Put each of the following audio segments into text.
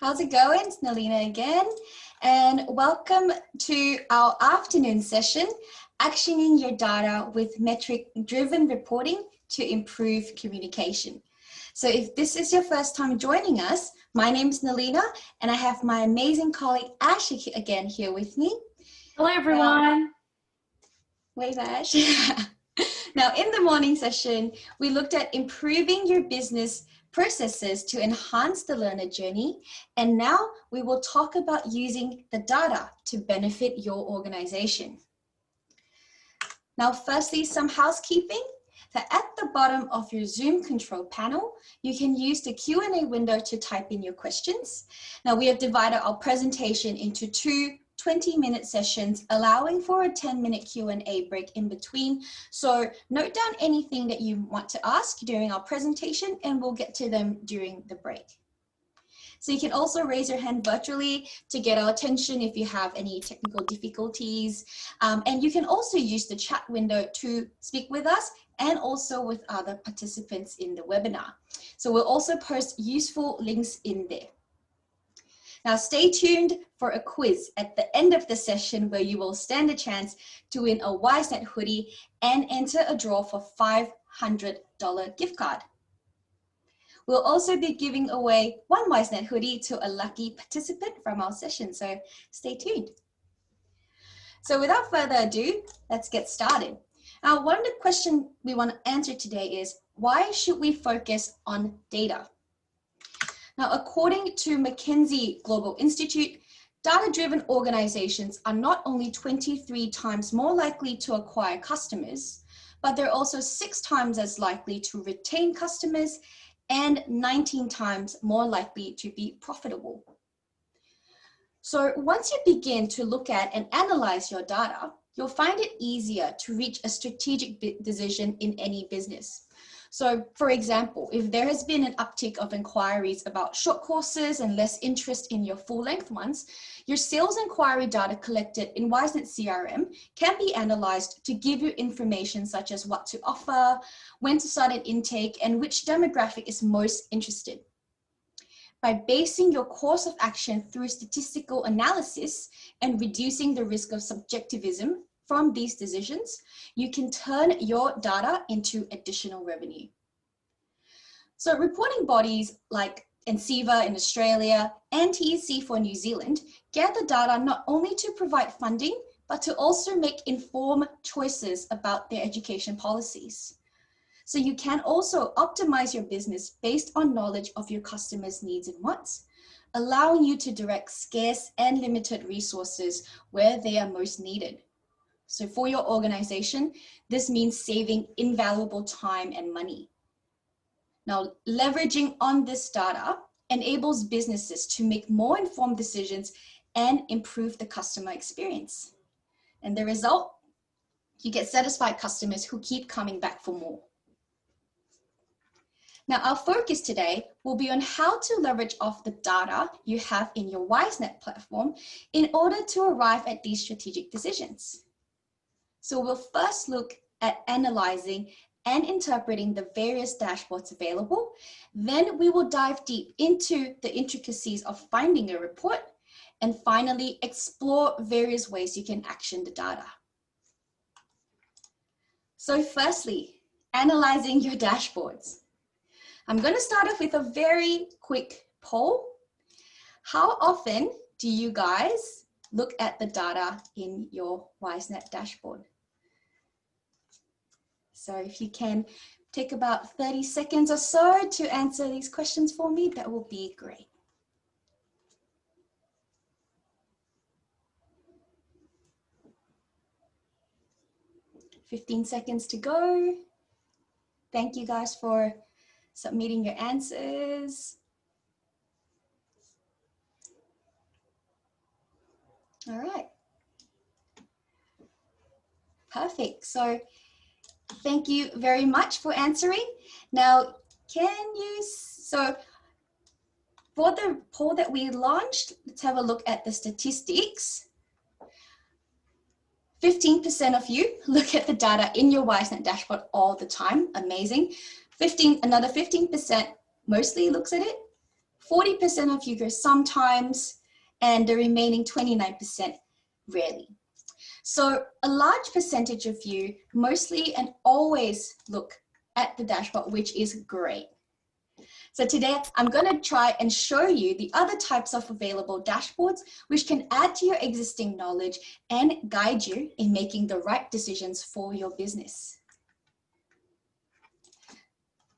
How's it going? It's Nalina again, and welcome to our afternoon session, Actioning Your Data with Metric-Driven Reporting to Improve Communication. So if this is your first time joining us, my name is Nalina, and I have my amazing colleague Ash again here with me. Hello, everyone. Wave, Ash. Now, in the morning session, we looked at improving your business processes to enhance the learner journey. And now we will talk about using the data to benefit your organization. Now, firstly, some housekeeping. So at the bottom of your Zoom control panel, you can use the Q&A window to type in your questions. Now, we have divided our presentation into two 20-minute sessions, allowing for a 10-minute Q&A break in between. So note down anything that you want to ask during our presentation, and we'll get to them during the break. So you can also raise your hand virtually to get our attention if you have any technical difficulties. And you can also use the chat window to speak with us and also with other participants in the webinar. So we'll also post useful links in there. Now stay tuned for a quiz at the end of the session where you will stand a chance to win a Wisenet hoodie and enter a draw for $500 gift card. We'll also be giving away one Wisenet hoodie to a lucky participant from our session, so stay tuned. So without further ado, let's get started. Now, one of the questions we want to answer today is, why should we focus on data? Now, according to McKinsey Global Institute, data-driven organizations are not only 23 times more likely to acquire customers, but they're also 6 times as likely to retain customers and 19 times more likely to be profitable. So once you begin to look at and analyze your data, you'll find it easier to reach a strategic decision in any business. So for example, if there has been an uptick of inquiries about short courses and less interest in your full-length ones, your sales inquiry data collected in Wisenet CRM can be analyzed to give you information such as what to offer, when to start an intake, and which demographic is most interested. By basing your course of action through statistical analysis and reducing the risk of subjectivism from these decisions, you can turn your data into additional revenue. So reporting bodies like Xero in Australia and TEC for New Zealand gather data not only to provide funding, but to also make informed choices about their education policies. So you can also optimize your business based on knowledge of your customers' needs and wants, allowing you to direct scarce and limited resources where they are most needed. So for your organization, this means saving invaluable time and money. Now, leveraging on this data enables businesses to make more informed decisions and improve the customer experience. And the result, you get satisfied customers who keep coming back for more. Now, our focus today will be on how to leverage off the data you have in your Wisenet platform in order to arrive at these strategic decisions. So we'll first look at analyzing and interpreting the various dashboards available. Then we will dive deep into the intricacies of finding a report, and finally explore various ways you can action the data. So firstly, analyzing your dashboards. I'm going to start off with a very quick poll. How often do you guys look at the data in your Wisenet dashboard? So if you can take about 30 seconds or so to answer these questions for me, that will be great. "15 seconds to go. Thank you guys for submitting your answers. All right. Perfect. So thank you very much for answering. Now, so for the poll that we launched, let's have a look at the statistics. 15% of you look at the data in your Wisenet dashboard all the time. Amazing. Another 15% mostly looks at it. 40% of you go sometimes, and the remaining 29% rarely. So a large percentage of you mostly and always look at the dashboard, which is great. So today I'm going to try and show you the other types of available dashboards which can add to your existing knowledge and guide you in making the right decisions for your business.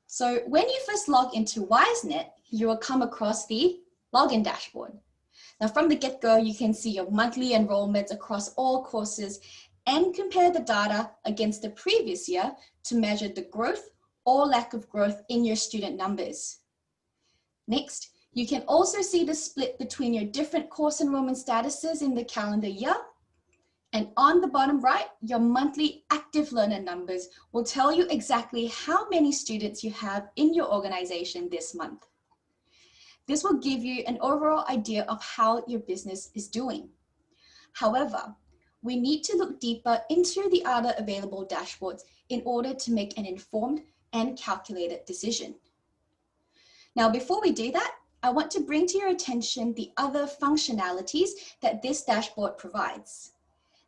So when you first log into Wisenet, you will come across the login dashboard. Now from the get-go, you can see your monthly enrollments across all courses and compare the data against the previous year to measure the growth or lack of growth in your student numbers. Next, you can also see the split between your different course enrollment statuses in the calendar year. And on the bottom right, your monthly active learner numbers will tell you exactly how many students you have in your organization this month. This will give you an overall idea of how your business is doing. However, we need to look deeper into the other available dashboards in order to make an informed and calculated decision. Now, before we do that, I want to bring to your attention the other functionalities that this dashboard provides.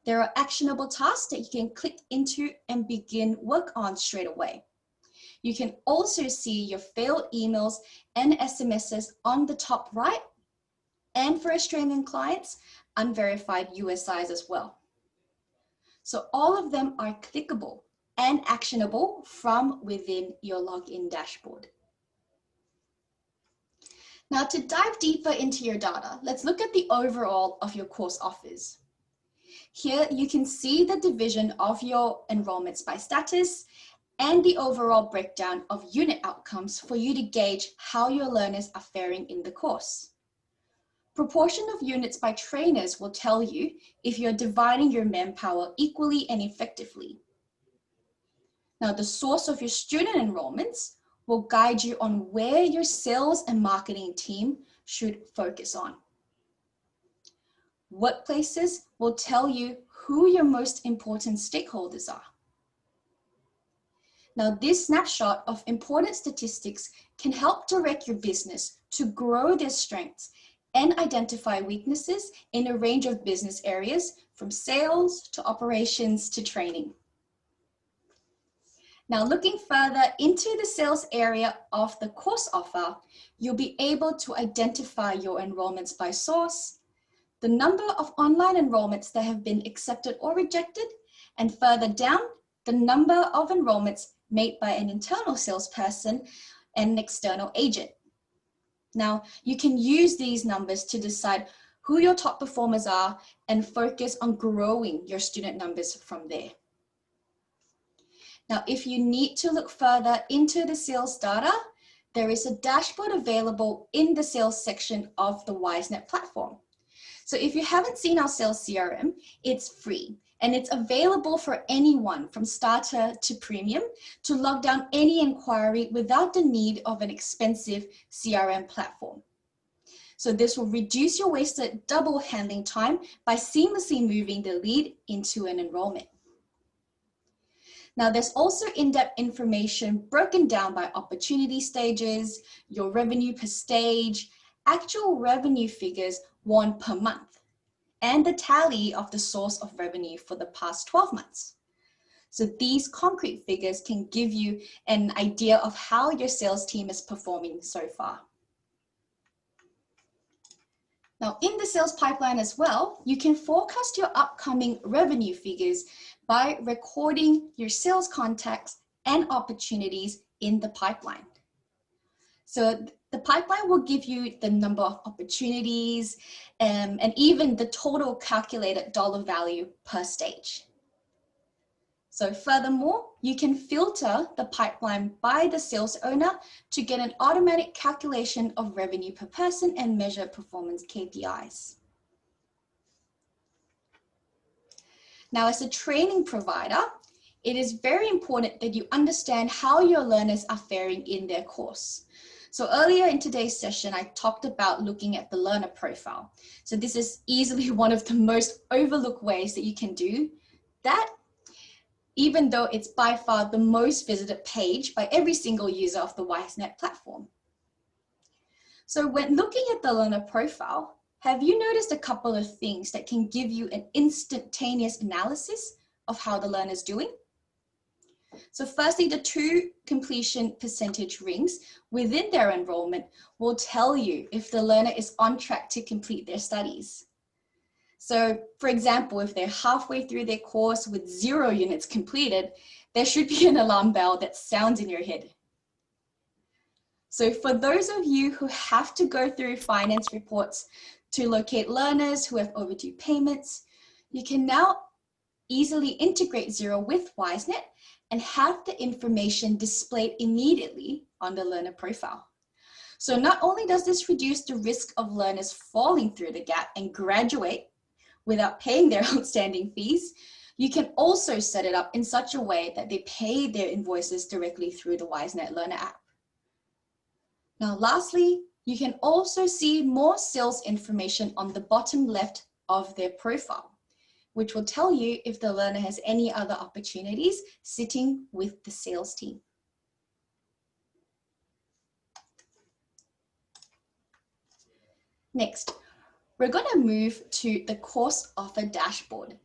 There are actionable tasks that you can click into and begin work on straight away. You can also see your failed emails and SMSs on the top right, and for Australian clients, unverified USIs as well. So all of them are clickable and actionable from within your login dashboard. Now to dive deeper into your data, let's look at the overall of your course offers. Here you can see the division of your enrollments by status and the overall breakdown of unit outcomes for you to gauge how your learners are faring in the course. Proportion of units by trainers will tell you if you're dividing your manpower equally and effectively. Now, the source of your student enrollments will guide you on where your sales and marketing team should focus on. Workplaces will tell you who your most important stakeholders are. Now, this snapshot of important statistics can help direct your business to grow their strengths and identify weaknesses in a range of business areas, from sales to operations to training. Now, looking further into the sales area of the course offer, you'll be able to identify your enrollments by source, the number of online enrollments that have been accepted or rejected, and further down, the number of enrollments made by an internal salesperson and an external agent. Now, you can use these numbers to decide who your top performers are and focus on growing your student numbers from there. Now, if you need to look further into the sales data, there is a dashboard available in the sales section of the Wisenet platform. So if you haven't seen our sales CRM, it's free and it's available for anyone from starter to premium to log down any inquiry without the need of an expensive CRM platform. So this will reduce your wasted double handling time by seamlessly moving the lead into an enrollment. Now, there's also in-depth information broken down by opportunity stages, your revenue per stage, actual revenue figures won per month, and the tally of the source of revenue for the past 12 months. So these concrete figures can give you an idea of how your sales team is performing so far. Now, in the sales pipeline as well, you can forecast your upcoming revenue figures by recording your sales contacts and opportunities in the pipeline. So the pipeline will give you the number of opportunities and even the total calculated dollar value per stage. So furthermore, you can filter the pipeline by the sales owner to get an automatic calculation of revenue per person and measure performance KPIs. Now, as a training provider, it is very important that you understand how your learners are faring in their course. So earlier in today's session, I talked about looking at the learner profile. So this is easily one of the most overlooked ways that you can do that, even though it's by far the most visited page by every single user of the Wisenet platform. So when looking at the learner profile, have you noticed a couple of things that can give you an instantaneous analysis of how the learner is doing? So firstly, the 2 completion percentage rings within their enrollment will tell you if the learner is on track to complete their studies. So for example, if they're halfway through their course with 0 units completed, there should be an alarm bell that sounds in your head. So for those of you who have to go through finance reports to locate learners who have overdue payments, you can now easily integrate Xero with Wisenet and have the information displayed immediately on the learner profile. So not only does this reduce the risk of learners falling through the gap and graduate without paying their outstanding fees, you can also set it up in such a way that they pay their invoices directly through the Wisenet Learner app. Now, lastly, you can also see more sales information on the bottom left of their profile, which will tell you if the learner has any other opportunities sitting with the sales team. Next, we're going to move to the course offer dashboard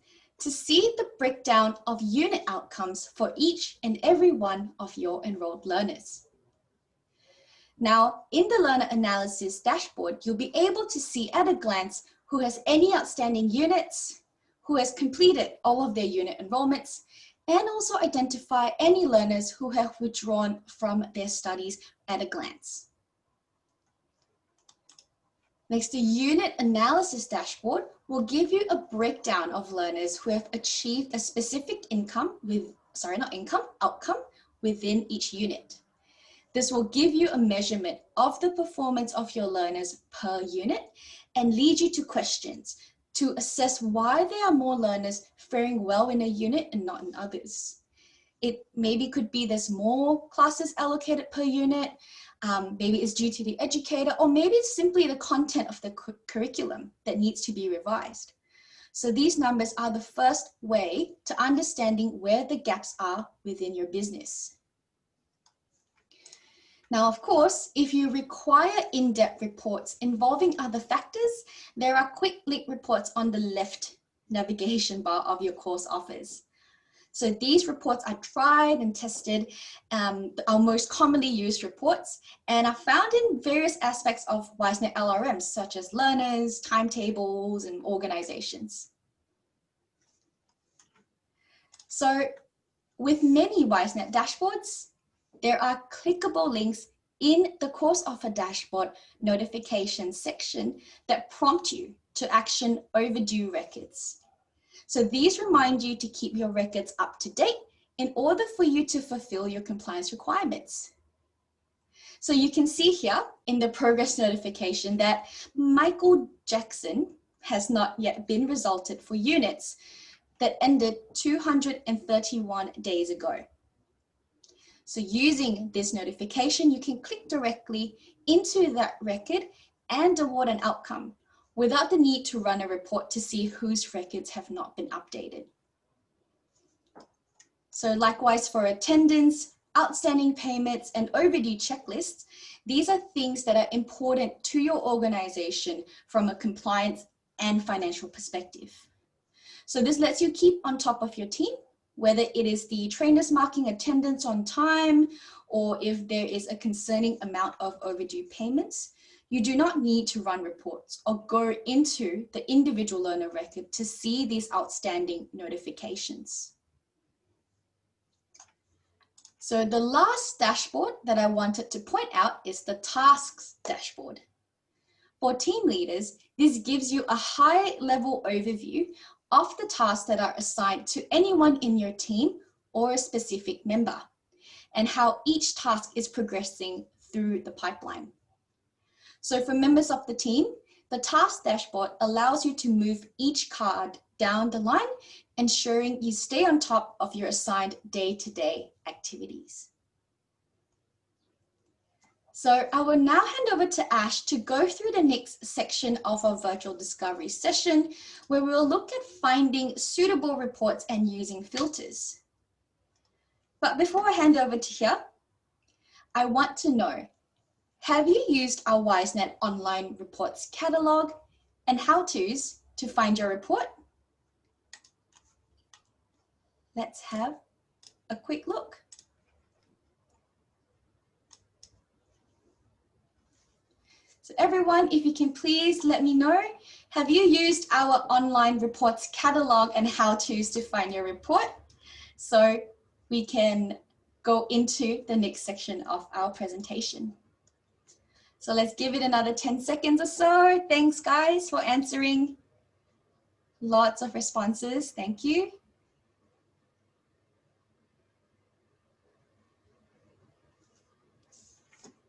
to see the breakdown of unit outcomes for each and every one of your enrolled learners. Now, in the learner analysis dashboard, you'll be able to see at a glance who has any outstanding units, who has completed all of their unit enrollments, and also identify any learners who have withdrawn from their studies at a glance. Next, the unit analysis dashboard will give you a breakdown of learners who have achieved a specific outcome within each unit. This will give you a measurement of the performance of your learners per unit and lead you to questions to assess why there are more learners faring well in a unit and not in others. It maybe could be there's more classes allocated per unit, maybe it's due to the educator, or maybe it's simply the content of the curriculum that needs to be revised. So these numbers are the first way to understanding where the gaps are within your business. Now, of course, if you require in-depth reports involving other factors, there are quick link reports on the left navigation bar of your course offers. So these reports are tried and tested, our most commonly used reports, and are found in various aspects of Wisenet LRMs, such as learners, timetables, and organizations. So with many Wisenet dashboards, there are clickable links in the course offer dashboard notification section that prompt you to action overdue records. So these remind you to keep your records up to date in order for you to fulfill your compliance requirements. So you can see here in the progress notification that Michael Jackson has not yet been resulted for units that ended 231 days ago. So using this notification, you can click directly into that record and award an outcome without the need to run a report to see whose records have not been updated. So likewise for attendance, outstanding payments, and overdue checklists, these are things that are important to your organization from a compliance and financial perspective. So this lets you keep on top of your team, whether it is the trainers marking attendance on time, or if there is a concerning amount of overdue payments. You do not need to run reports or go into the individual learner record to see these outstanding notifications. So the last dashboard that I wanted to point out is the tasks dashboard. For team leaders, this gives you a high-level overview of the tasks that are assigned to anyone in your team or a specific member, and how each task is progressing through the pipeline. So for members of the team, the task dashboard allows you to move each card down the line, ensuring you stay on top of your assigned day-to-day activities. So I will now hand over to Ash to go through the next section of our virtual discovery session, where we'll look at finding suitable reports and using filters. But before I hand over to here, I want to know, Have you used our Wisenet online reports catalog and how-tos to find your report? Let's have a quick look. So everyone, if you can please let me know, have you used our online reports catalog and how-tos to find your report? So we can go into the next section of our presentation. So let's give it another 10 seconds or so. Thanks guys for answering. Lots of responses, thank you.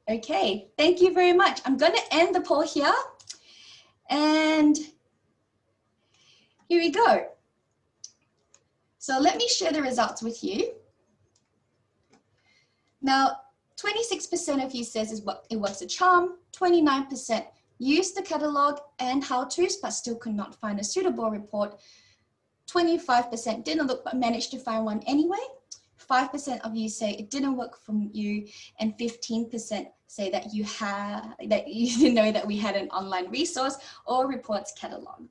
Okay, thank you very much. I'm going to end the poll here. And here we go. So let me share the results with you. Now, 26% of you says it was a charm, 29% used the catalog and how-tos but still could not find a suitable report, 25% didn't look but managed to find one anyway, 5% of you say it didn't work for you, and 15% say that you didn't know that we had an online resource or reports catalog.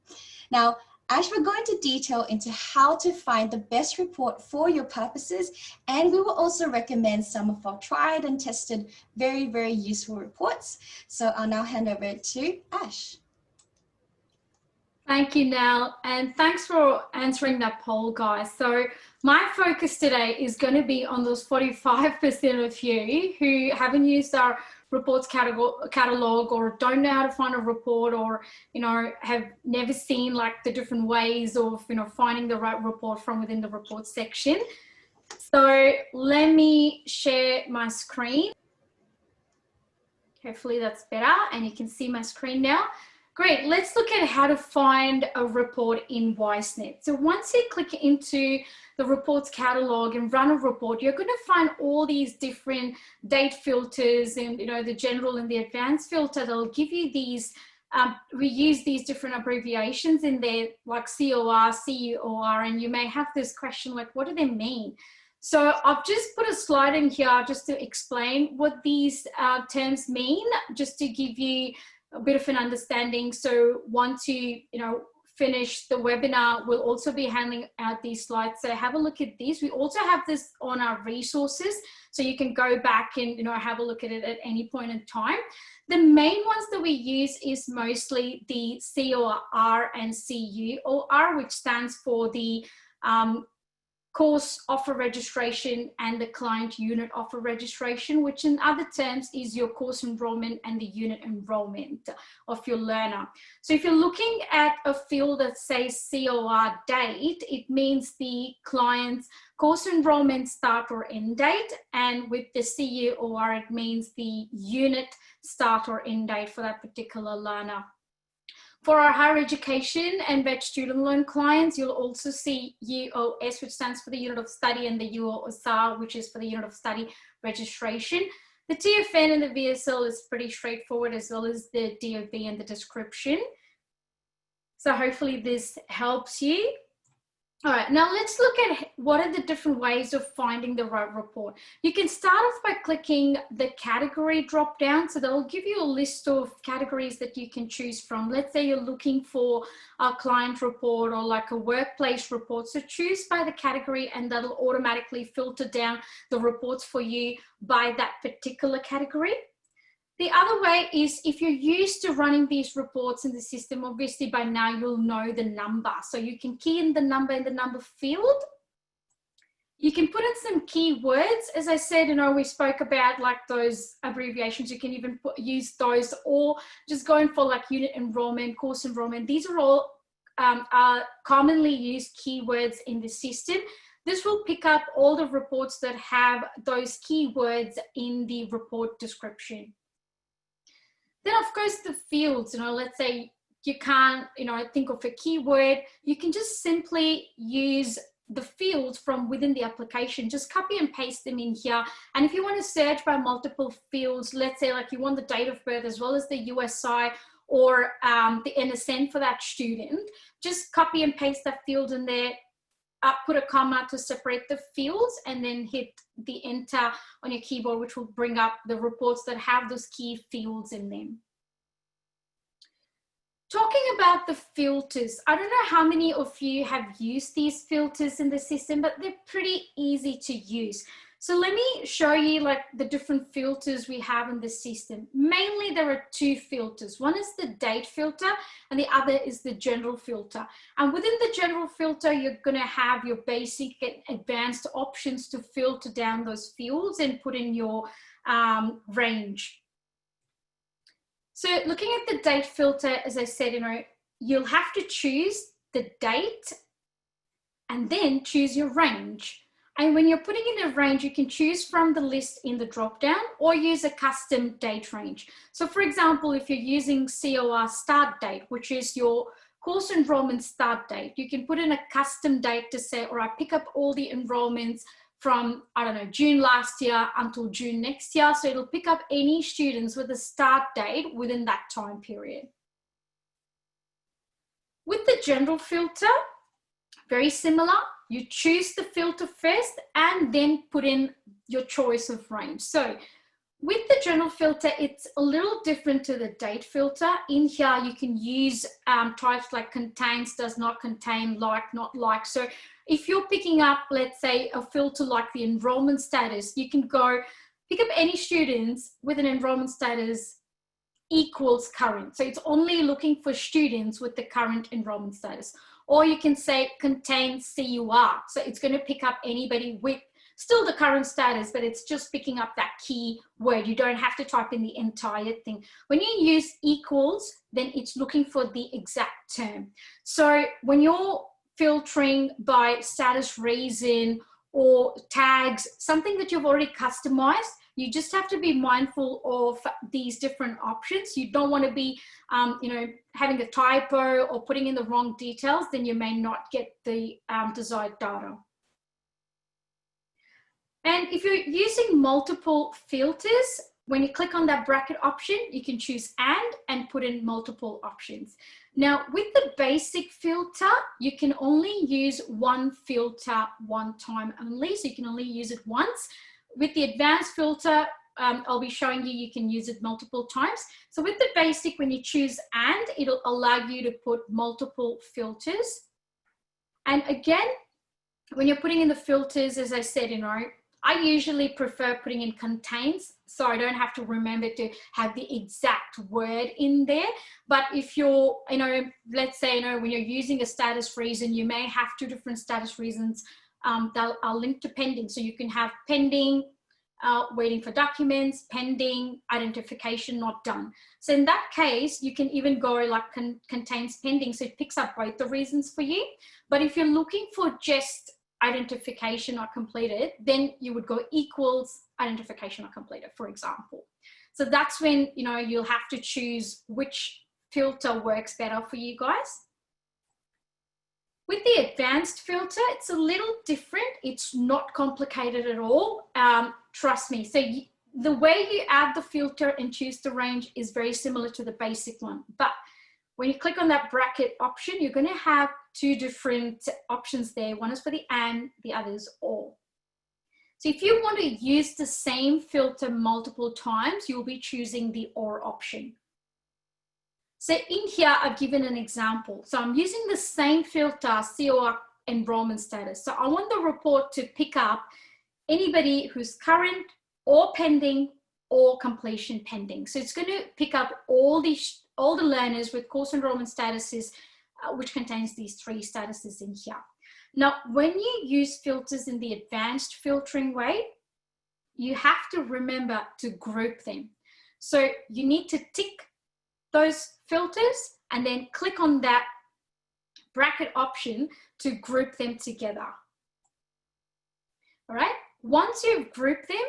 Now, Ash will go into detail into how to find the best report for your purposes, and we will also recommend some of our tried and tested, very, very useful reports. So I'll now hand over to Ash. Thank you, Nell, and thanks for answering that poll, guys. So my focus today is going to be on those 45% of you who haven't used our reports catalog or don't know how to find a report, or have never seen like the different ways of finding the right report from within the report section. So let me share my screen. Hopefully that's better and you can see my screen now. Great, let's look at how to find a report in Wisenet. So once you click into the reports catalog and run a report, you're going to find all these different date filters and the general and the advanced filter that'll give you these, we use these different abbreviations in there like COR, CEOR, and you may have this question like, what do they mean? So I've just put a slide in here just to explain what these terms mean, just to give you a bit of an understanding. So once you finish the webinar, we'll also be handing out these slides. So have a look at these. We also have this on our resources, so you can go back and have a look at it at any point in time. The main ones that we use is mostly the COR and CUOR, which stands for the course offer registration and the client unit offer registration, which in other terms is your course enrollment and the unit enrollment of your learner. So if you're looking at a field that says COR date, it means the client's course enrollment start or end date, and with the CUOR it means the unit start or end date for that particular learner. For our higher education and VET student loan clients, you'll also see UOS, which stands for the unit of study, and the UOSR, which is for the unit of study registration. The TFN and the VSL is pretty straightforward, as well as the DOB and the description. So hopefully this helps you. All right, now let's look at what are the different ways of finding the right report. You can start off by clicking the category drop down. So they'll give you a list of categories that you can choose from. Let's say you're looking for a client report or like a workplace report. So choose by the category and that'll automatically filter down the reports for you by that particular category. The other way is if you're used to running these reports in the system, obviously by now you'll know the number. So you can key in the number field. You can put in some keywords. As I said, we spoke about like those abbreviations. You can even use those, or just going for like unit enrollment, course enrollment. These are all commonly used keywords in the system. This will pick up all the reports that have those keywords in the report description. Then of course the fields, let's say you can't, think of a keyword, you can just simply use the fields from within the application, just copy and paste them in here. And if you want to search by multiple fields, let's say like you want the date of birth as well as the USI or the NSN for that student, just copy and paste that field in there, put a comma to separate the fields and then hit the enter on your keyboard, which will bring up the reports that have those key fields in them. Talking about the filters, I don't know how many of you have used these filters in the system, but they're pretty easy to use. So let me show you like the different filters we have in the system. Mainly there are two filters. One is the date filter and the other is the general filter. And within the general filter, you're going to have your basic and advanced options to filter down those fields and put in your range. So looking at the date filter, as I said, you'll have to choose the date and then choose your range. And when you're putting in a range, you can choose from the list in the drop-down or use a custom date range. So for example, if you're using COR start date, which is your course enrollment start date, you can put in a custom date to say, all right, pick up all the enrollments from, I don't know, June last year until June next year. So it'll pick up any students with a start date within that time period. With the general filter, very similar. You choose the filter first and then put in your choice of range. So with the general filter, it's a little different to the date filter. In here, you can use types like contains, does not contain, like, not like. So if you're picking up, let's say, a filter like the enrollment status, you can go pick up any students with an enrollment status equals current. So it's only looking for students with the current enrollment status. Or you can say contains CUR. So it's going to pick up anybody with still the current status, but it's just picking up that key word. You don't have to type in the entire thing. When you use equals, then it's looking for the exact term. So when you're filtering by status reason or tags, something that you've already customized, you just have to be mindful of these different options. You don't want to be, having a typo or putting in the wrong details, then you may not get the desired data. And if you're using multiple filters, when you click on that bracket option, you can choose and put in multiple options. Now, with the basic filter, you can only use one filter one time only, so you can only use it once. With the advanced filter, I'll be showing you, you can use it multiple times. So with the basic, when you choose and, it'll allow you to put multiple filters. And again, when you're putting in the filters, as I said, I usually prefer putting in contains, so I don't have to remember to have the exact word in there. But if you're, let's say, when you're using a status reason, you may have two different status reasons that are linked to pending. So you can have pending, waiting for documents, pending, identification not done. So in that case, you can even go like contains pending, so it picks up both the reasons for you. But if you're looking for just identification not completed, then you would go equals identification not completed, for example. So that's when, you'll have to choose which filter works better for you guys. With the advanced filter, it's a little different. It's not complicated at all. Trust me. So the way you add the filter and choose the range is very similar to the basic one. But when you click on that bracket option, you're going to have two different options there. One is for the and, the other is or. So if you want to use the same filter multiple times, you'll be choosing the or option. So in here, I've given an example. So I'm using the same filter, COR enrollment status. So I want the report to pick up anybody who's current or pending or completion pending. So it's going to pick up all the learners with course enrollment statuses, which contains these three statuses in here. Now, when you use filters in the advanced filtering way, you have to remember to group them. So you need to tick those filters and then click on that bracket option to group them together. All right, once you've grouped them,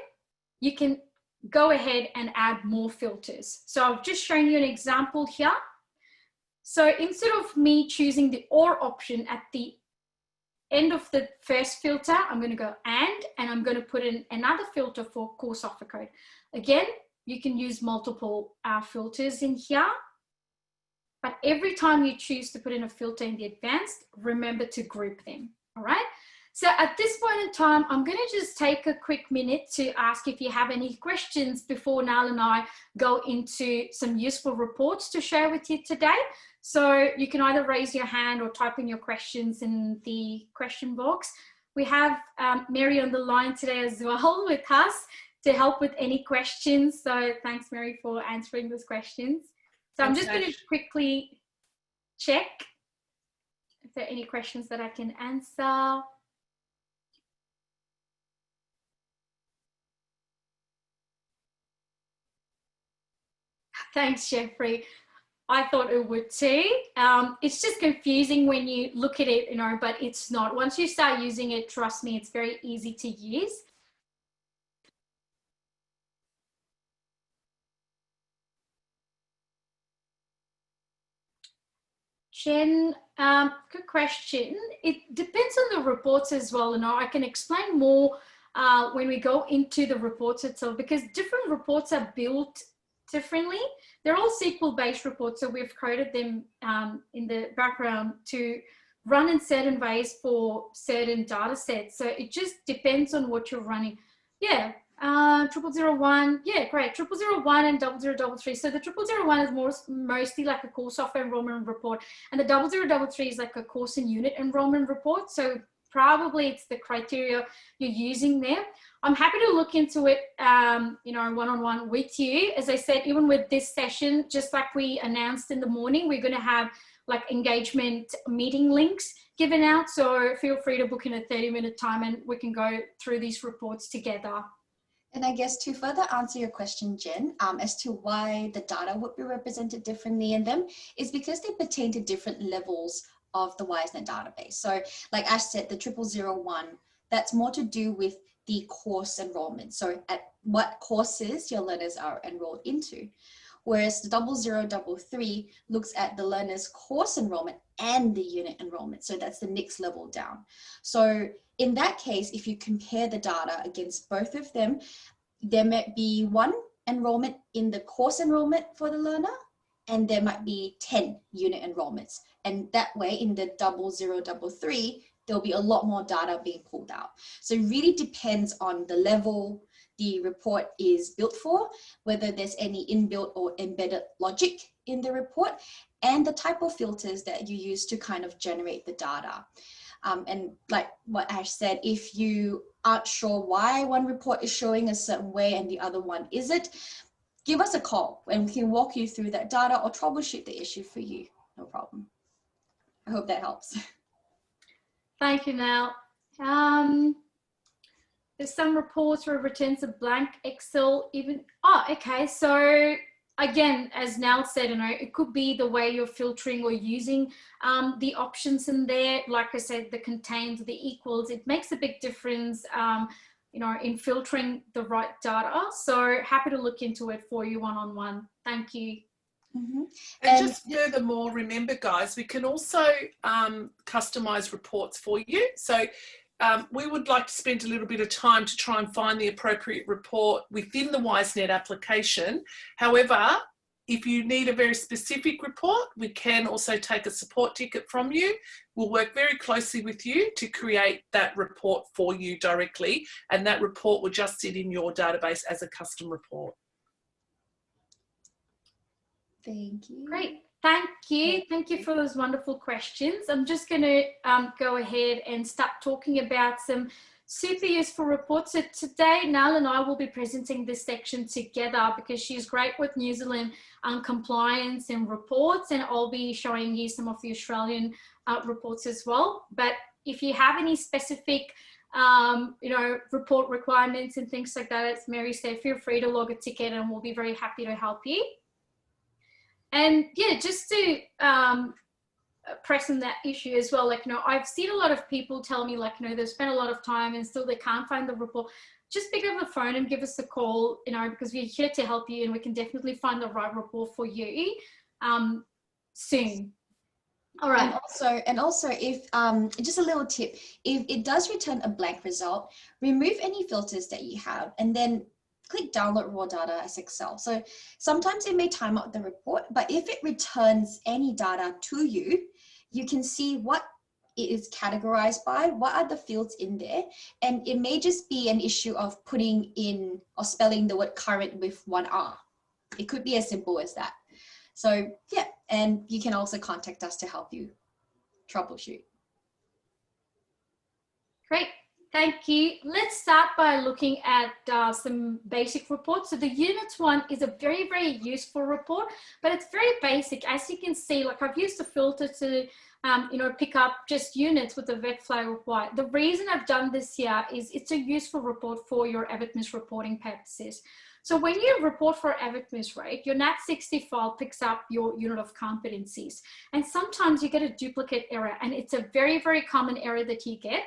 you can go ahead and add more filters. So I've just shown you an example here. So instead of me choosing the or option at the end of the first filter, I'm going to go and I'm going to put in another filter for course offer code. Again, you can use multiple filters in here, but every time you choose to put in a filter in the advanced, remember to group them. All right. So at this point in time, I'm going to just take a quick minute to ask if you have any questions before Nal and I go into some useful reports to share with you today. So you can either raise your hand or type in your questions in the question box. We have Mary on the line today as well with us to help with any questions. So thanks, Mary, for answering those questions. So I'm just going to quickly check if there are any questions that I can answer. Thanks, Jeffrey. I thought it would too. It's just confusing when you look at it, but it's not. Once you start using it, trust me, it's very easy to use. Jen, good question. It depends on the reports as well. I can explain more when we go into the reports itself, because different reports are built differently. They're all SQL-based reports, so we've coded them in the background to run in certain ways for certain data sets. So it just depends on what you're running. Yeah, 0001, yeah, great. 0001 and 0033. So the 0001 is mostly like a course software enrollment report, and the 0033 is like a course and unit enrollment report. So probably it's the criteria you're using there. I'm happy to look into it, one-on-one with you. As I said, even with this session, just like we announced in the morning, we're going to have like engagement meeting links given out. So feel free to book in a 30-minute time and we can go through these reports together. And I guess to further answer your question, Jen, as to why the data would be represented differently in them, is because they pertain to different levels of the Wisenet database. So like Ash said, the 0001, that's more to do with the course enrollment. So at what courses your learners are enrolled into. Whereas the 0033 looks at the learner's course enrollment and the unit enrollment. So that's the next level down. So in that case, if you compare the data against both of them, there might be one enrollment in the course enrollment for the learner, and there might be 10 unit enrollments. And that way in the 0033, there'll be a lot more data being pulled out. So it really depends on the level the report is built for, whether there's any inbuilt or embedded logic in the report, and the type of filters that you use to kind of generate the data. And like what Ash said, if you aren't sure why one report is showing a certain way and the other one isn't, give us a call and we can walk you through that data or troubleshoot the issue for you. No problem. I hope that helps. Thank you, Nell. There's some reports where it returns a blank Excel even. Oh, okay. So again, as Nell said, it could be the way you're filtering or using the options in there. Like I said, the contains, the equals, it makes a big difference, in filtering the right data. So happy to look into it for you one-on-one. Thank you. Mm-hmm. And just furthermore, remember guys, we can also customize reports for you. So we would like to spend a little bit of time to try and find the appropriate report within the Wisenet application. However, if you need a very specific report, we can also take a support ticket from you. We'll work very closely with you to create that report for you directly, and that report will just sit in your database as a custom report. Thank you. Great. Thank you. Thank you for those wonderful questions. I'm just going to go ahead and start talking about some super useful reports. So today, Nal and I will be presenting this section together because she's great with New Zealand compliance and reports, and I'll be showing you some of the Australian reports as well. But if you have any specific report requirements and things like that, as Mary said, feel free to log a ticket and we'll be very happy to help you. And yeah, just to press on that issue as well, I've seen a lot of people tell me they've spent a lot of time and still they can't find the report. Just pick up the phone and give us a call, because we're here to help you and we can definitely find the right report for you soon. All right. And also if, just a little tip, if it does return a blank result, remove any filters that you have and then click download raw data as Excel. So sometimes it may time out the report, but if it returns any data to you, you can see what it is categorized by, what are the fields in there, and it may just be an issue of putting in or spelling the word current with one R. It could be as simple as that. So yeah, and you can also contact us to help you troubleshoot. Great, thank you. Let's start by looking at some basic reports. So the units one is a very, very useful report, but it's very basic. As you can see, like I've used a filter to pick up just units with the red flag of white. The reason I've done this here is it's a useful report for your AVITMIS reporting purposes. So when you report for AVITMIS rate, your NAT60 file picks up your unit of competencies. And sometimes you get a duplicate error, and it's a very, very common error that you get.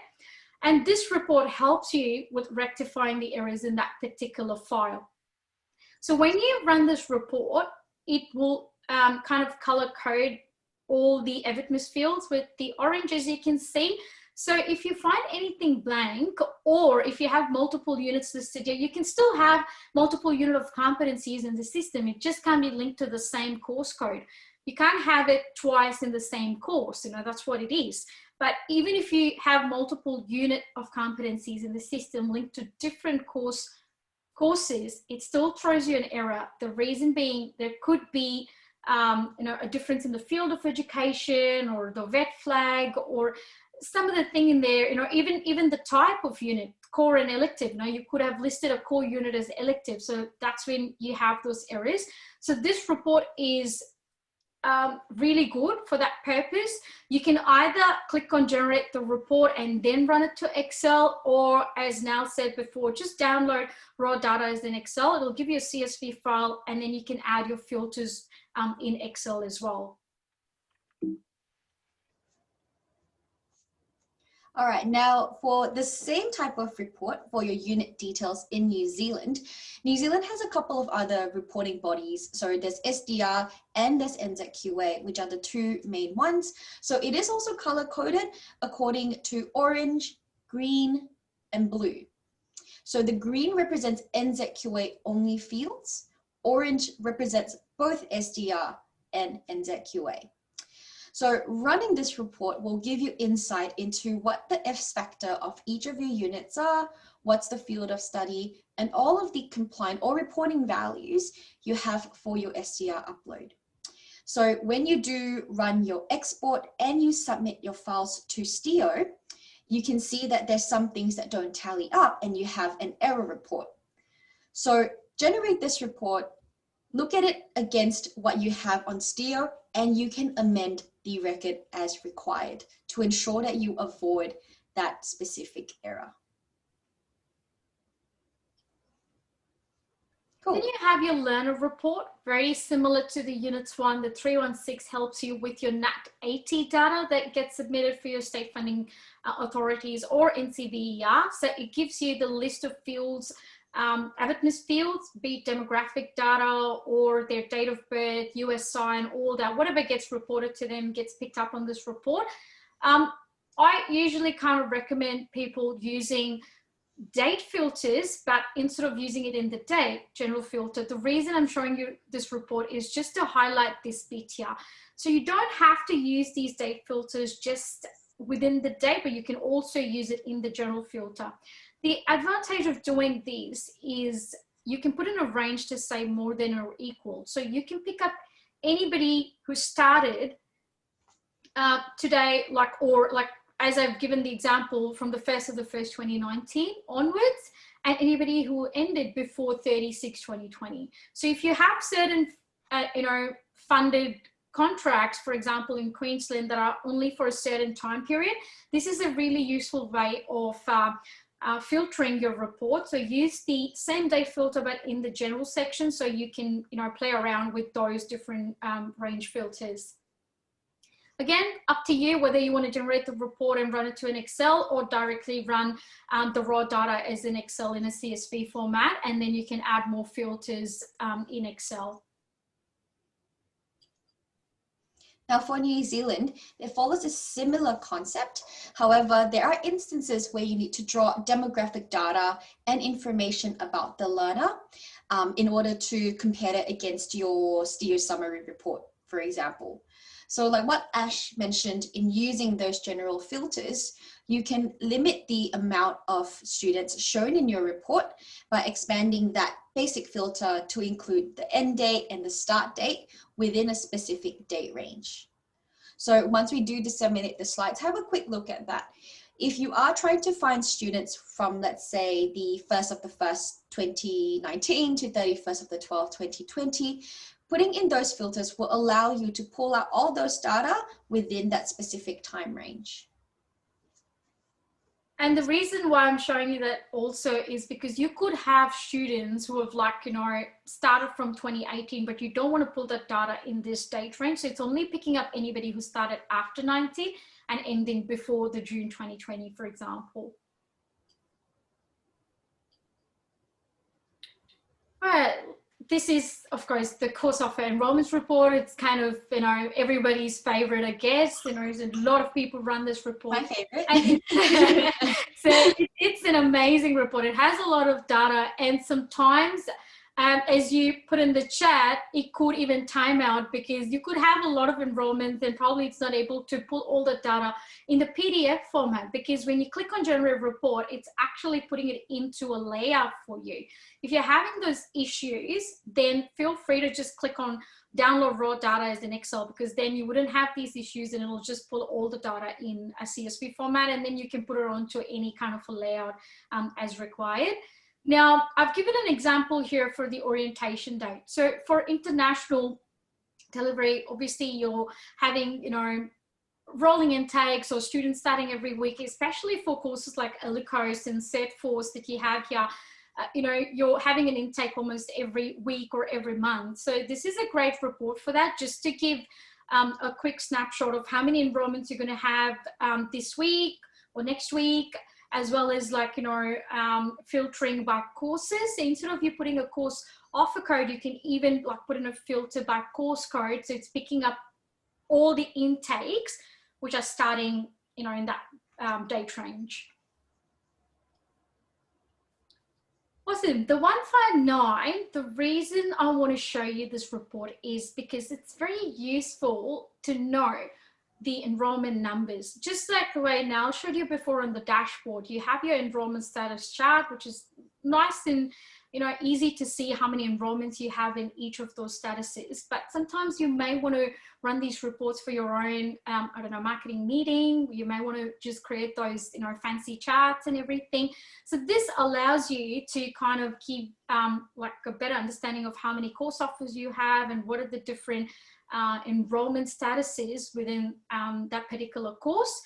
And this report helps you with rectifying the errors in that particular file. So when you run this report, it will kind of color code all the AVITMIS fields with the orange, as you can see. So if you find anything blank, or if you have multiple units listed here, you can still have multiple unit of competencies in the system. It just can't be linked to the same course code. You can't have it twice in the same course, that's what it is. But even if you have multiple unit of competencies in the system linked to different courses, it still throws you an error. The reason being there could be a difference in the field of education, or the vet flag, or some of the thing in there, even the type of unit, core and elective. You could have listed a core unit as elective. So that's when you have those errors. So this report is really good for that purpose. You can either click on generate the report and then run it to Excel, or as Nal said before, just download raw data as an Excel. It'll give you a CSV file, and then you can add your filters in Excel as well. All right, now for the same type of report for your unit details in New Zealand has a couple of other reporting bodies. So there's SDR and there's NZQA, which are the two main ones. So it is also color coded according to orange, green, and blue. So the green represents NZQA only fields. Orange represents both SDR and NZQA. So running this report will give you insight into what the F factor of each of your units are, what's the field of study, and all of the compliant or reporting values you have for your SDR upload. So when you do run your export and you submit your files to Stio, you can see that there's some things that don't tally up and you have an error report. So generate this report, look at it against what you have on Stio, and you can amend the record as required to ensure that you avoid that specific error. Cool. Then you have your learner report, very similar to the units one. The 316 helps you with your NAT80 data that gets submitted for your state funding authorities or NCVER. So it gives you the list of fields, AVITMIS fields, be it demographic data or their date of birth, US sign, all that, whatever gets reported to them gets picked up on this report. I usually kind of recommend people using date filters, but instead of using it in the date, general filter. The reason I'm showing you this report is just to highlight this bit here. So you don't have to use these date filters just within the date, but you can also use it in the general filter. The advantage of doing this is you can put in a range to say more than or equal. So you can pick up anybody who started today, or as I've given the example from the 1st of the 1st, 2019 onwards, and anybody who ended before 36/2020. So if you have certain, funded contracts, for example, in Queensland that are only for a certain time period, this is a really useful way of filtering your report. So use the same date filter, but in the general section, so you can, play around with those different range filters. Again, up to you whether you want to generate the report and run it to an Excel or directly run the raw data as an Excel in a CSV format, and then you can add more filters in Excel. Now for New Zealand, it follows a similar concept. However, there are instances where you need to draw demographic data and information about the learner in order to compare it against your STIO summary report, for example. So like what Ash mentioned, in using those general filters, you can limit the amount of students shown in your report by expanding that basic filter to include the end date and the start date within a specific date range. So once we do disseminate the slides, have a quick look at that. If you are trying to find students from, let's say, the 1st of the 1st, 2019 to 31st of the 12th, 2020, putting in those filters will allow you to pull out all those data within that specific time range. And the reason why I'm showing you that also is because you could have students who have started from 2018, but you don't want to pull that data in this date range. So it's only picking up anybody who started after 90 and ending before the June 2020, for example. All right. This is, of course, the course offer enrollments report. It's kind of, everybody's favorite, I guess. There's a lot of people run this report. My favorite. So it's an amazing report. It has a lot of data, and sometimes, as you put in the chat, it could even time out because you could have a lot of enrollments and probably it's not able to pull all the data in the PDF format, because when you click on generate report, it's actually putting it into a layout for you. If you're having those issues, then feel free to just click on download raw data as an Excel, because then you wouldn't have these issues and it'll just pull all the data in a CSV format, and then you can put it onto any kind of a layout as required. Now, I've given an example here for the orientation date. So for international delivery, obviously you're having, rolling intakes or students starting every week, especially for courses like ELICOS and CETForce that you have here. You're having an intake almost every week or every month. So this is a great report for that, just to give a quick snapshot of how many enrollments you're going to have this week or next week, as well as filtering by courses. So instead of you putting a course offer code, you can even put in a filter by course code. So it's picking up all the intakes which are starting, in that date range. Awesome. The 159, the reason I want to show you this report is because it's very useful to know the enrollment numbers. Just like the way Nal showed you before on the dashboard, you have your enrollment status chart, which is nice and easy to see how many enrollments you have in each of those statuses. But sometimes you may want to run these reports for your own, marketing meeting. You may want to just create those, fancy charts and everything. So this allows you to kind of keep a better understanding of how many course offers you have and what are the different enrollment statuses within that particular course.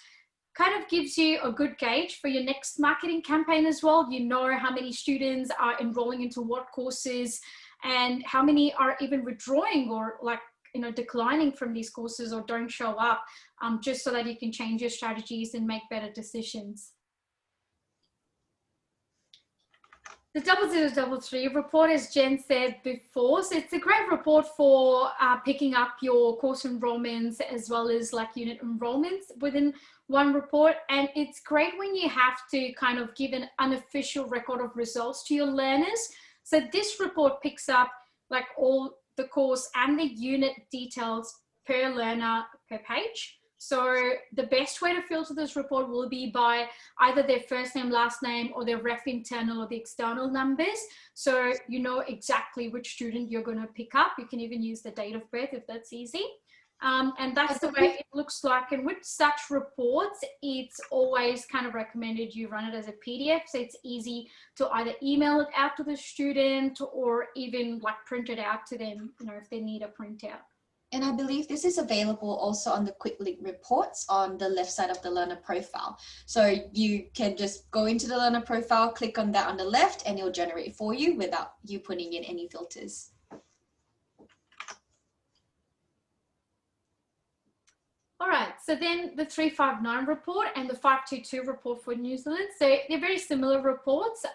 Kind of gives you a good gauge for your next marketing campaign as well. You know how many students are enrolling into what courses and how many are even withdrawing or declining from these courses or don't show up, just so that you can change your strategies and make better decisions. The 0033 report, as Jen said before, so it's a great report for picking up your course enrollments as well as unit enrollments within one report. And it's great when you have to kind of give an unofficial record of results to your learners. So this report picks up all the course and the unit details per learner per page. So the best way to filter this report will be by either their first name, last name, or their ref internal or the external numbers. So you know exactly which student you're going to pick up. You can even use the date of birth if that's easy. And that's the way it looks like. And with such reports, it's always kind of recommended you run it as a PDF. So it's easy to either email it out to the student or even print it out to them, if they need a printout. And I believe this is available also on the quick link reports on the left side of the learner profile. So you can just go into the learner profile, click on that on the left, and it'll generate for you without you putting in any filters. All right, so then the 359 report and the 522 report for New Zealand. So they're very similar reports.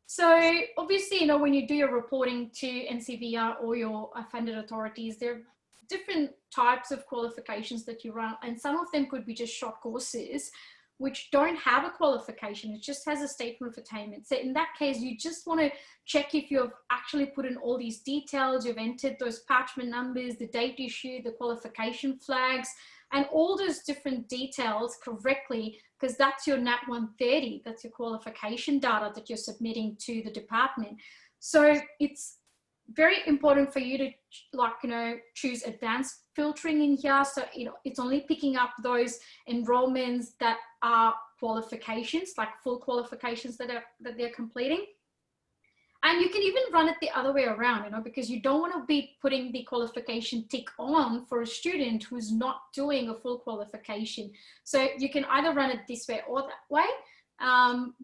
So obviously, when you do your reporting to NCVR or your funded authorities, there are different types of qualifications that you run, and some of them could be just short courses, which don't have a qualification. It just has a statement of attainment. So in that case, you just want to check if you've actually put in all these details, you've entered those parchment numbers, the date issued, the qualification flags, and all those different details correctly, because that's your NAT 130, that's your qualification data that you're submitting to the department. So it's very important for you to, like, you know, choose advanced filtering in here. So, you know, it's only picking up those enrollments that are qualifications, like full qualifications that they're completing. And you can even run it the other way around, you know, because you don't want to be putting the qualification tick on for a student who's not doing a full qualification. So you can either run it this way or that way,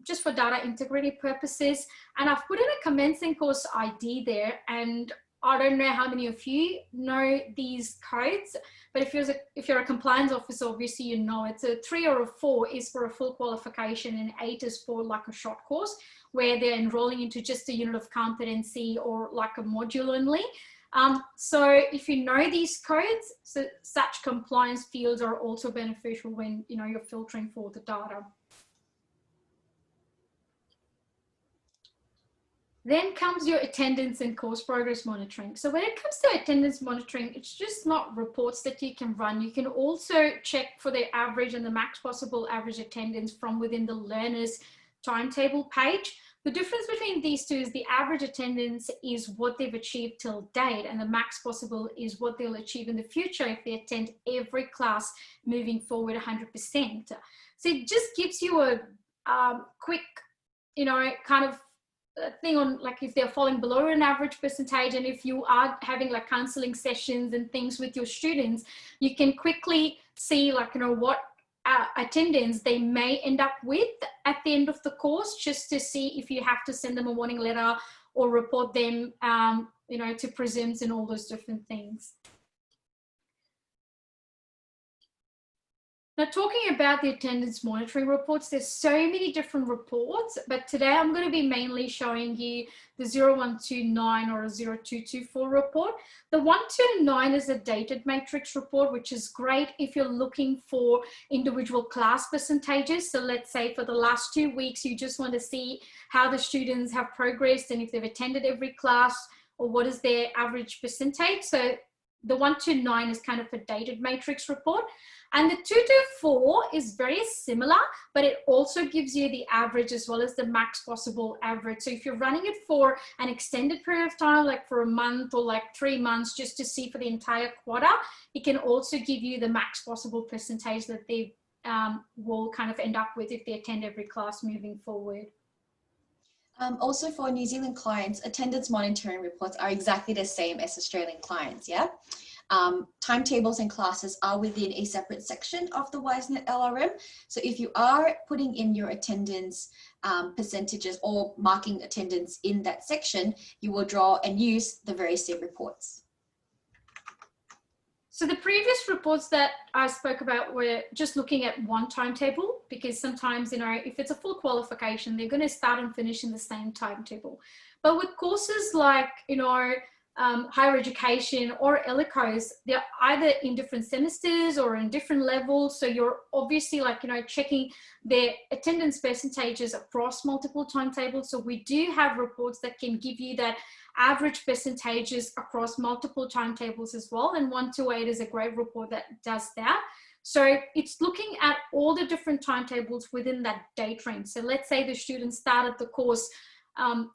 just for data integrity purposes. And I've put in a commencing course ID there, and I don't know how many of you know these codes, but if you're a compliance officer, obviously you know it's a 3 or a 4 is for a full qualification, and 8 is for like a short course where they're enrolling into just a unit of competency or like a module only. So if you know these codes, so such compliance fields are also beneficial when, you know, you're filtering for the data. Then comes your attendance and course progress monitoring. So when it comes to attendance monitoring, it's just not reports that you can run. You can also check for the average and the max possible average attendance from within the learner's timetable page. The difference between these two is the average attendance is what they've achieved till date, and the max possible is what they'll achieve in the future if they attend every class moving forward 100%. So it just gives you a quick, you know, kind of thing on, like, if they're falling below an average percentage, and if you are having like counseling sessions and things with your students, you can quickly see, like, you know, what attendance they may end up with at the end of the course, just to see if you have to send them a warning letter or report them, you know, to presumes and all those different things. Now, talking about the attendance monitoring reports, there's so many different reports, but today I'm going to be mainly showing you the 0129 or a 0224 report. The 129 is a dated matrix report, which is great if you're looking for individual class percentages. So let's say for the last 2 weeks, you just want to see how the students have progressed and if they've attended every class or what is their average percentage. So the 129 is kind of a dated matrix report. And the 224 is very similar, but it also gives you the average as well as the max possible average. So if you're running it for an extended period of time, like for a month or like 3 months, just to see for the entire quarter, it can also give you the max possible percentage that they will kind of end up with if they attend every class moving forward. Also for New Zealand clients, attendance monitoring reports are exactly the same as Australian clients, yeah? Timetables and classes are within a separate section of the Wisenet LRM. So if you are putting in your attendance percentages or marking attendance in that section, you will draw and use the very same reports. So the previous reports that I spoke about were just looking at one timetable, because sometimes, you know, if it's a full qualification, they're going to start and finish in the same timetable. But with courses like, you know, higher education or ELICOs, they're either in different semesters or in different levels. So you're obviously, like, you know, checking their attendance percentages across multiple timetables. So we do have reports that can give you that average percentages across multiple timetables as well. And 128 is a great report that does that. So it's looking at all the different timetables within that date range. So let's say the student started the course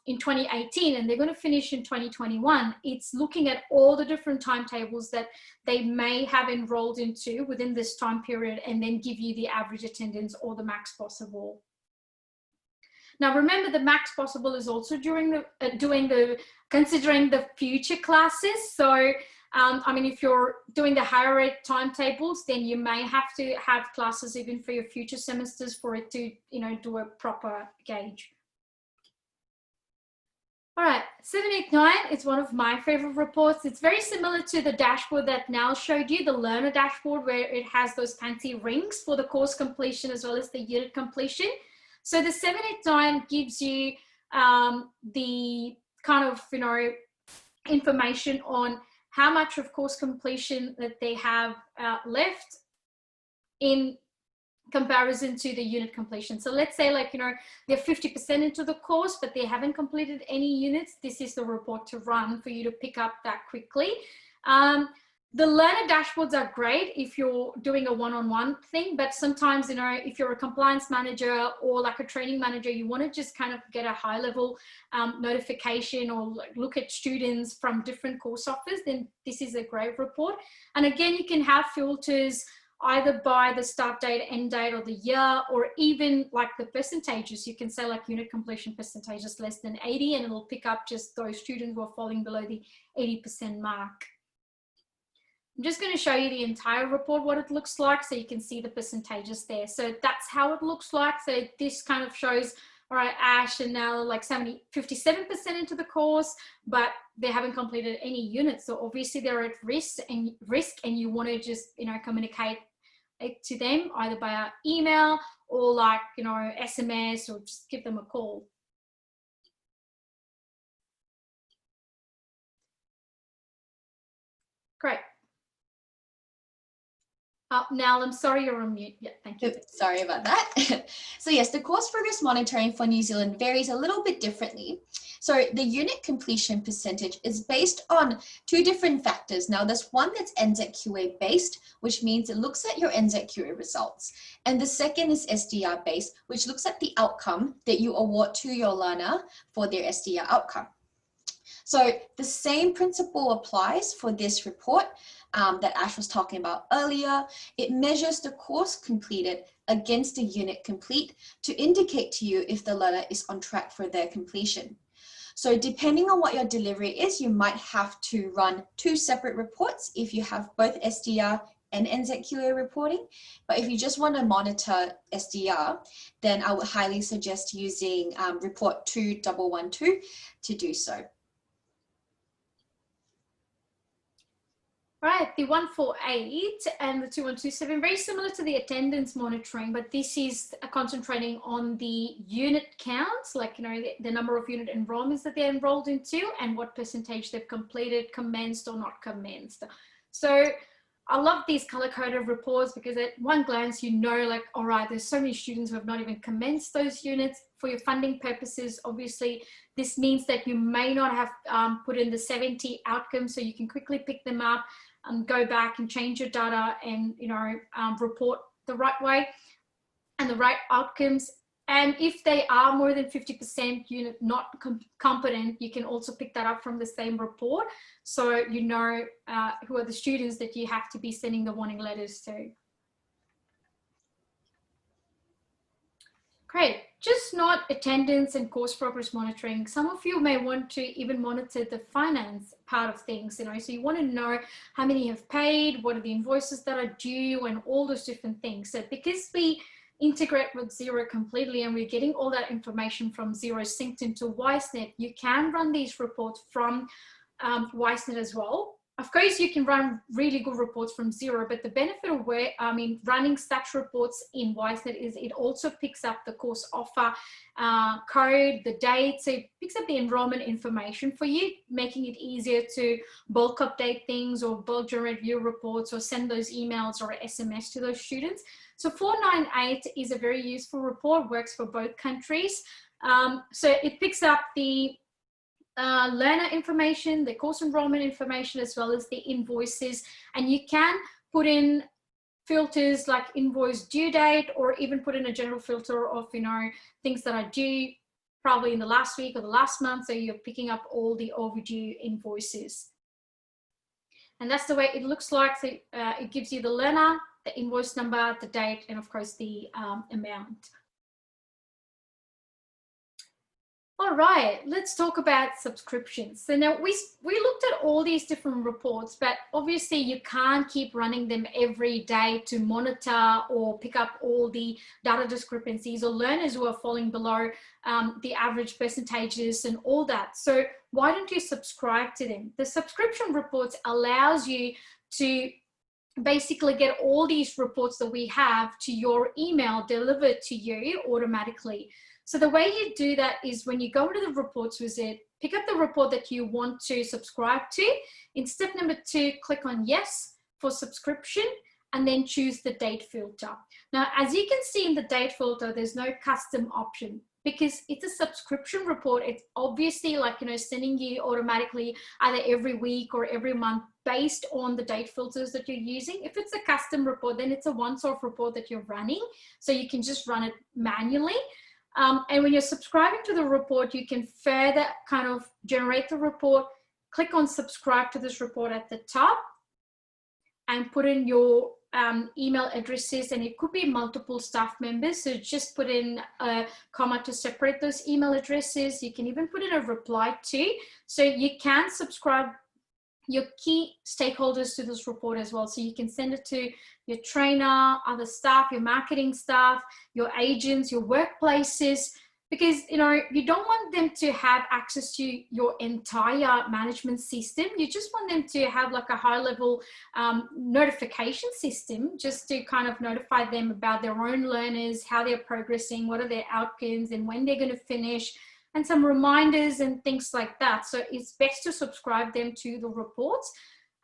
in 2018 and they're going to finish in 2021. It's looking at all the different timetables that they may have enrolled into within this time period, and then give you the average attendance or the max possible. Now, remember, the max possible is also during considering the future classes. So, I mean, if you're doing the higher ed timetables, then you may have to have classes even for your future semesters for it to, you know, do a proper gauge. All right, 789 is one of my favorite reports. It's very similar to the dashboard that Nal showed you, the learner dashboard, where it has those fancy rings for the course completion as well as the unit completion. So the 789 gives you the kind of, you know, information on how much of course completion that they have left in comparison to the unit completion. So let's say, like, you know, they're 50% into the course, but they haven't completed any units. This is the report to run for you to pick up that quickly. The learner dashboards are great if you're doing a one-on-one thing, but sometimes, you know, if you're a compliance manager or like a training manager, you want to just kind of get a high level notification or look at students from different course offers, then this is a great report. And again, you can have filters either by the start date, end date, or the year, or even like the percentages. You can say like unit completion percentages less than 80, and it'll pick up just those students who are falling below the 80% mark. I'm just going to show you the entire report, what it looks like, so you can see the percentages there. So that's how it looks like. So this kind of shows, all right, Ash and now like 57% into the course, but they haven't completed any units. So obviously they're at risk, and you want to just, you know, communicate it to them either by email or like, you know, SMS, or just give them a call. Great. Now, I'm sorry, you're on mute. Yeah, thank you. Sorry about that. So yes, the course progress monitoring for New Zealand varies a little bit differently. So the unit completion percentage is based on two different factors. Now there's one that's NZQA based, which means it looks at your NZQA results. And the second is SDR based, which looks at the outcome that you award to your learner for their SDR outcome. So the same principle applies for this report that Ash was talking about earlier. It measures the course completed against the unit complete to indicate to you if the learner is on track for their completion. So depending on what your delivery is, you might have to run two separate reports if you have both SDR and NZQA reporting. But if you just want to monitor SDR, then I would highly suggest using report 2112 to do so. Right, the 148 and the 2127, very similar to the attendance monitoring, but this is concentrating on the unit counts, like, you know, the number of unit enrollments that they're enrolled into and what percentage they've completed, commenced or not commenced. So I love these color-coded reports because at one glance, you know, like, all right, there's so many students who have not even commenced those units. For your funding purposes, obviously, this means that you may not have put in the 70 outcomes, so you can quickly pick them up and go back and change your data and, you know, report the right way and the right outcomes. And if they are more than 50% unit not competent, you can also pick that up from the same report. So you know who are the students that you have to be sending the warning letters to. Great. Just not attendance and course progress monitoring. Some of you may want to even monitor the finance part of things, you know, so you want to know how many have paid, what are the invoices that are due, and all those different things. So because we integrate with Xero completely and we're getting all that information from Xero synced into Wisenet, you can run these reports from Wisenet as well. Of course, you can run really good reports from Xero, but the benefit of running such reports in Wisenet is it also picks up the course offer code, the date, so it picks up the enrollment information for you, making it easier to bulk update things or bulk generate view reports or send those emails or SMS to those students. So 498 is a very useful report, works for both countries. So it picks up the learner information, the course enrollment information, as well as the invoices, and you can put in filters like invoice due date, or even put in a general filter of, you know, things that are due probably in the last week or the last month, so you're picking up all the overdue invoices. And that's the way it looks like. So it gives you the learner, the invoice number, the date, and of course the amount. All right, let's talk about subscriptions. So now we looked at all these different reports, but obviously you can't keep running them every day to monitor or pick up all the data discrepancies or learners who are falling below the average percentages and all that. So why don't you subscribe to them? The subscription reports allows you to basically get all these reports that we have to your email delivered to you automatically. So the way you do that is when you go to the reports wizard, pick up the report that you want to subscribe to. In step number 2, click on yes for subscription. and then choose the date filter. Now, as you can see in the date filter, there's no custom option because it's a subscription report. It's obviously like, you know, sending you automatically either every week or every month based on the date filters that you're using. If it's a custom report, then it's a once-off report that you're running. So you can just run it manually. And when you're subscribing to the report, you can further kind of generate the report, click on subscribe to this report at the top and put in your email addresses, and it could be multiple staff members. So just put in a comma to separate those email addresses. You can even put in a reply to, so you can subscribe your key stakeholders to this report as well. So you can send it to your trainer, other staff, your marketing staff, your agents, your workplaces, because, you know, you don't want them to have access to your entire management system. You just want them to have like a high level notification system, just to kind of notify them about their own learners, how they're progressing, what are their outcomes and when they're going to finish, and some reminders and things like that. So it's best to subscribe them to the reports.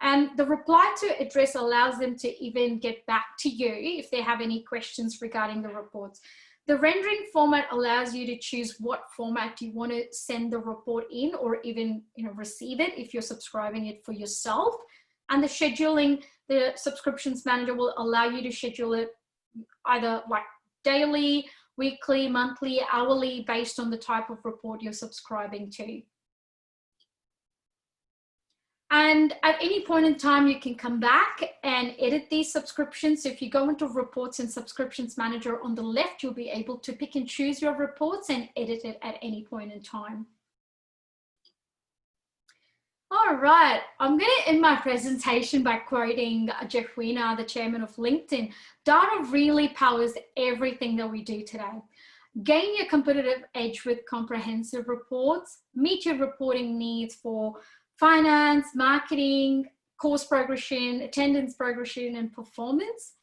And the reply to address allows them to even get back to you if they have any questions regarding the reports. The rendering format allows you to choose what format you want to send the report in, or even, you know, receive it if you're subscribing it for yourself. And the scheduling, the subscriptions manager will allow you to schedule it either like daily, weekly, monthly, hourly, based on the type of report you're subscribing to. And at any point in time, you can come back and edit these subscriptions. So if you go into Reports and Subscriptions Manager on the left, you'll be able to pick and choose your reports and edit it at any point in time. All right, I'm going to end my presentation by quoting Jeff Weiner, the chairman of LinkedIn. Data really powers everything that we do today. Gain your competitive edge with comprehensive reports, meet your reporting needs for finance, marketing, course progression, attendance progression, and performance.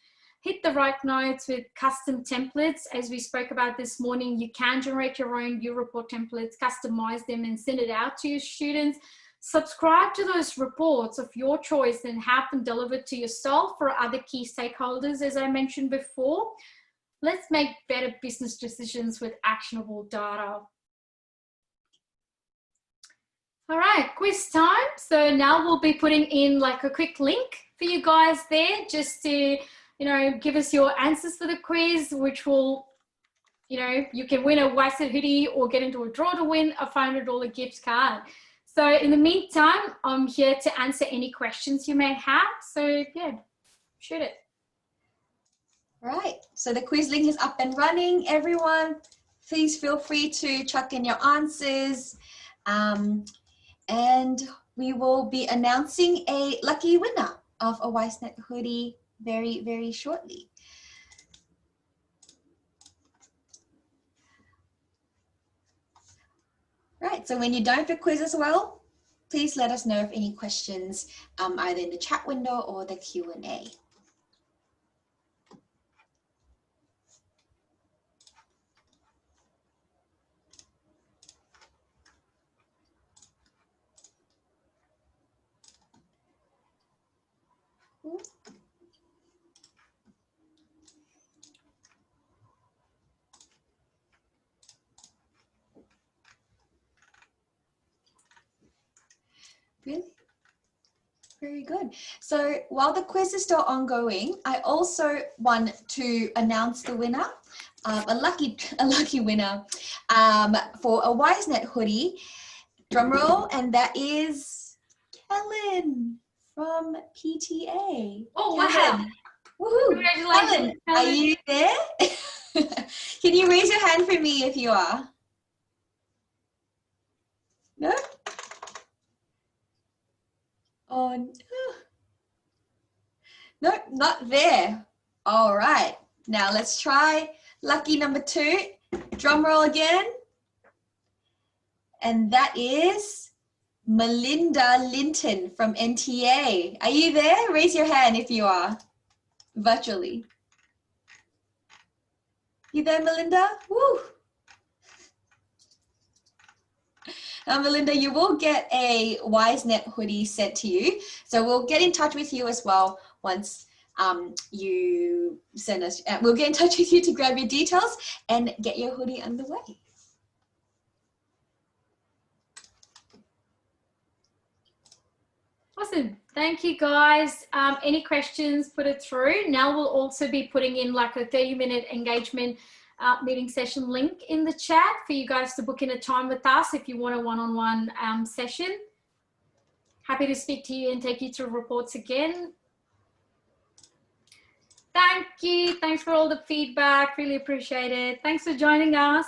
Hit the right notes with custom templates. As we spoke about this morning, you can generate your own report templates, customize them, and send it out to your students. Subscribe to those reports of your choice and have them delivered to yourself or other key stakeholders, as I mentioned before. Let's make better business decisions with actionable data. All right, quiz time. So now we'll be putting in like a quick link for you guys there, just to, you know, give us your answers for the quiz, which will, you know, you can win a Wisenet hoodie or get into a draw to win a $500 gift card. So in the meantime, I'm here to answer any questions you may have. So yeah, shoot it. Right, so the quiz link is up and running. Everyone, please feel free to chuck in your answers. And we will be announcing a lucky winner of a Wisenet hoodie very, very shortly. Right, so when you're done with the quiz as well, please let us know of any questions either in the chat window or the Q&A. Really? Very good. So while the quiz is still ongoing, I also want to announce the winner, a lucky winner for a Wisenet hoodie. Drum roll, and that is Kellen from PTA. Oh, Kellen. wow. Woohoo. Congratulations. Kellen, are you there? Can you raise your hand for me if you are? No? Oh, no. Nope, not there. All right. Now let's try lucky number 2. Drum roll again. And that is Melinda Linton from NTA. Are you there? Raise your hand if you are, virtually. You there, Melinda? Woo! Melinda, you will get a Wisenet hoodie sent to you. So we'll get in touch with you as well once you send us, we'll get in touch with you to grab your details and get your hoodie underway. Awesome. Thank you, guys. Any questions, put it through. Now we'll also be putting in like a 30-minute engagement meeting session link in the chat for you guys to book in a time with us if you want a one-on-one session. Happy to speak to you and take you through reports again. Thank you. Thanks for all the feedback. Really appreciate it. Thanks for joining us.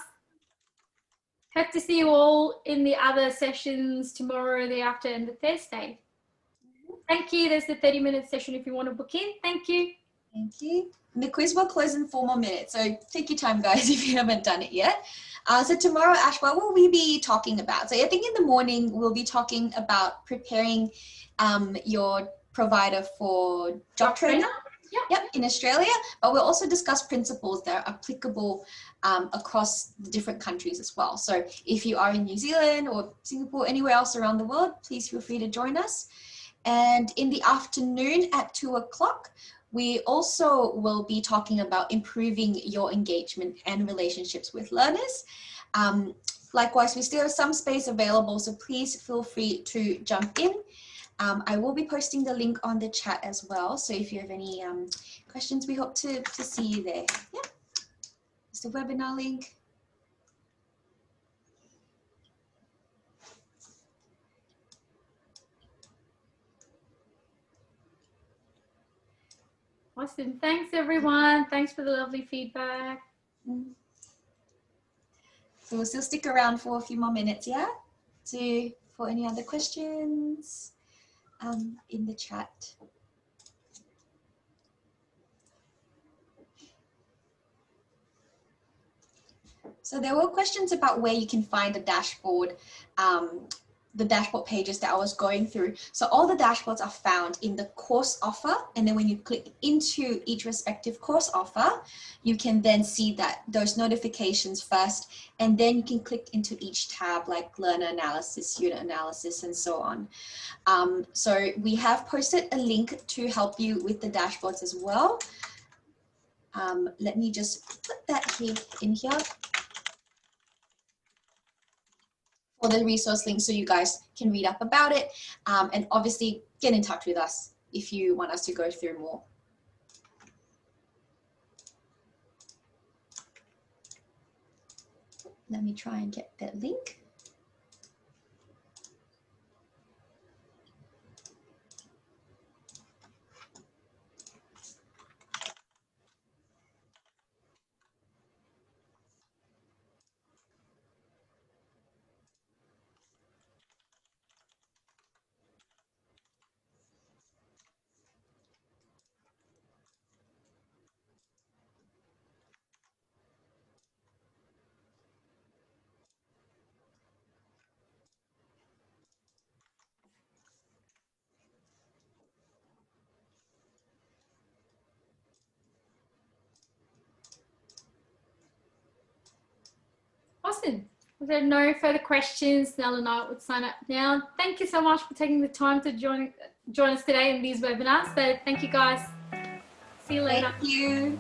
Hope to see you all in the other sessions tomorrow, the after, and the Thursday. Thank you. There's the 30-minute session if you want to book in. Thank you. Thank you. And the quiz will close in 4 more minutes, so take your time, guys, if you haven't done it yet. So tomorrow, Ash, what will we be talking about? So I think in the morning, we'll be talking about preparing your provider for job training. Yep, in Australia, but we'll also discuss principles that are applicable across the different countries as well. So if you are in New Zealand or Singapore, anywhere else around the world, please feel free to join us. And in the afternoon at 2 o'clock, we also will be talking about improving your engagement and relationships with learners. Likewise, we still have some space available, so please feel free to jump in. I will be posting the link on the chat as well. So if you have any questions, we hope to see you there. Yeah, it's the webinar link. Awesome. Thanks, everyone. Thanks for the lovely feedback. So we'll still stick around for a few more minutes, yeah? For any other questions in the chat. So there were questions about where you can find a dashboard, the dashboard pages that I was going through. So all the dashboards are found in the course offer. And then when you click into each respective course offer, you can then see that those notifications first, and then you can click into each tab like learner analysis, student analysis, and so on. So we have posted a link to help you with the dashboards as well. Let me just put that here in here. For the resource link so you guys can read up about it, and obviously get in touch with us if you want us to go through more. Let me try and get that link. Awesome. If there are no further questions, Nell and I would sign up now. Thank you so much for taking the time to join us today in these webinars. So thank you, guys. See you later. Thank you.